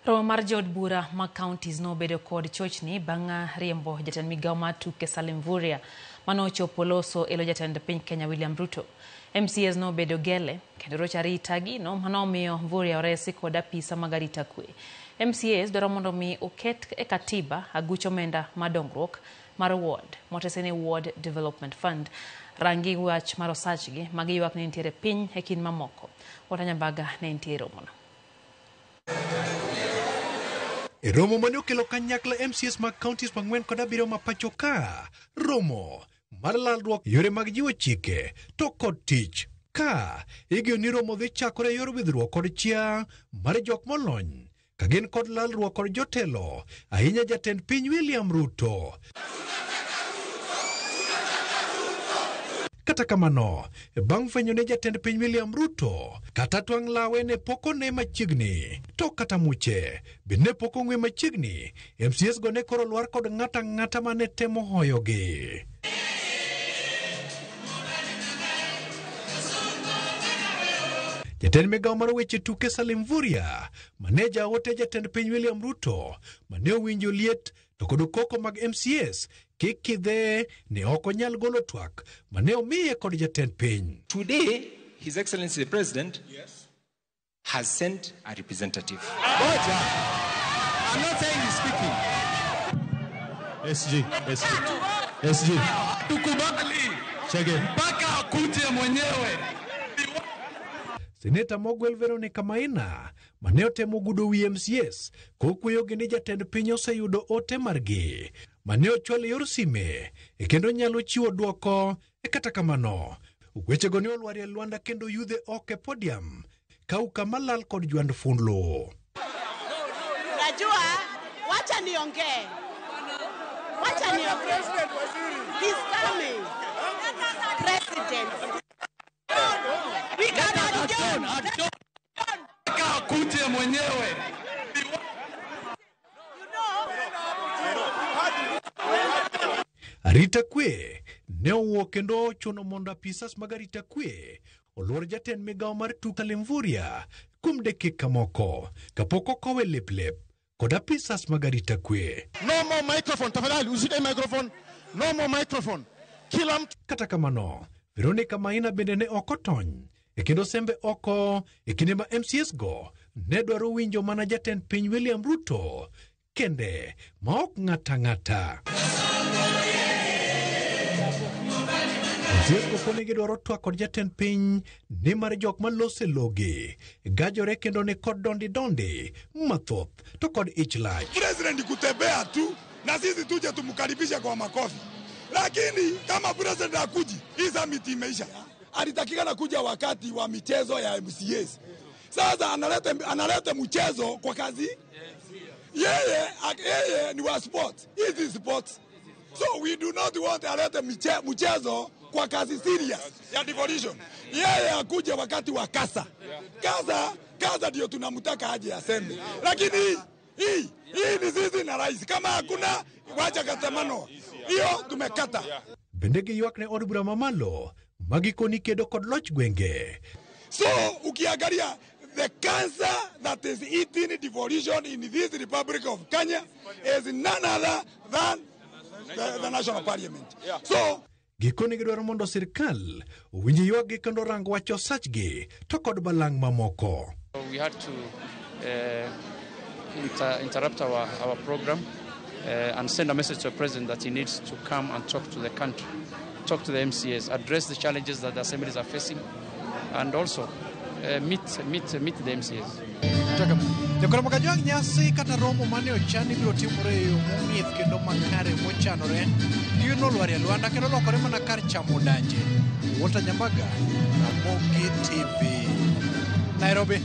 Romo mar jod bura mag counties nobedo kod chochni bang' riembo jatend migawo mar tuke Salim Mvurya manochopo loso elo jatend piny Kenya William Ruto. MCAs nobedo gele kendo rocha rita gino manomiyo Mvurya oresi kod apisa mag arita kwe. MCAs dwaro mondo mi oket e katiba aguch omenda mar dongruok mar ward motesene Ward Development Fund rangi wach mar osachgi magiyuak ne nitiere piny e kind mamoko. Watanyambaga ne nitiere romono. E romo mane okelo kanyakla MCAs mag counties mang'wen kod abiriyo ma pacho ka, romo mar lalruok yore mag jiwo chike to kod tich ka igeno ni romo dhi chakore yor widhruok kod chia mar jok molony ka gin kod lalruok kod jotelo ahinya jatend piny William Ruto. Kata kamano, bang' fwenyo ne jatend piny William Ruto, kata twang' lawe ne poko ne machiegni, to kata muche, bende poko ng'we machiegni, MCAs go ne koro lwar kod ng'ata mane temo hoyogi. Jatend migawo mar weche tuke Salim Mvurya, maneja ote jatend piny William Ruto, mane owinjo liet to kod koko mag MCAs, kikidhe ne oko nyal golo twak mane omiye kod jatend piny. Today, His Excellency the President has sent a representative. I'm not saying he's speaking. SG. Tukubali. Chege. Mpaka akuje mwenyewe. Seneta Mogwel Veronica Maina mane otemo gudo wi MCAs kokweyogi ni jatend piny oseyudo ote margi mane ochwal yor sime kendo nyalo chiwo duoko kata kamano wechego ne olwarie Luanda kendo yudhe oke podium kauka malal kod jwand funlo. Najua wacha niongee. He's coming. President. We cannot do. Akuje mwenyewe. Arita kwe ne owuok kendo chuno mondo apisas mag arita kwe oluor jatend migawo mar tuke Salim Mvurya kuom dakika moko kapok okowe lep kod apisas mag arita kwe. No more microphone. Tafadhali usite microphone. No more microphone. Kila mtu. Kata kamano, Veronica Maina bende ne oko tony kendo sembe oko kinde ma MCAs go ne dwaro winjo mana jatend piny William Ruto kende ma ok ng'ata. MCAs go konegi dwaro twak kod jatend piny ni mar jok malose logi gajore kendo ne kod dondi mathoth to kod ich lach. President kutembea tu na sisi tuje tumkaribishe kwa makofi. Lakini kama president akuji, hii summit imeisha. Alitakikana kuja wakati wa michezo ya MCAs. Sasa analeta mchezo kwa kazi. Yeye ni wa sport. It is sport. So we do not want alete mchezo kwa kazi serious ya devolution. Yeye akuja wakati wa kasa. Kasa ndio tunamtaka aje aseme. Lakini hii ni sisi na rais. Kama hakuna wacha katamano. Hiyo tumekata. Bendege yuak ne od bura mamalo magikoni kedo kod loch gwenge. So ukiangalia the cancer that is eating devolution in this Republic of Kenya is none other than the National Parliament. So gikoni gidwaro mondo sirkal owinji yuak kendo rang wacho sachgi to kod balang' mamoko. We had to interrupt our program and send a message to the president that he needs to come and talk to the country, talk to the MCAs, address the challenges that the assemblies are facing, and also meet the MCAs. Jakoro makajwang nyasi kata romo mane ochani biro timore yo mong'ith kendo makare mochanore yuno lwarie Luanda kendo lokore mana kar chamo danje. Watanyambaga, Ramogi TV, Nairobi.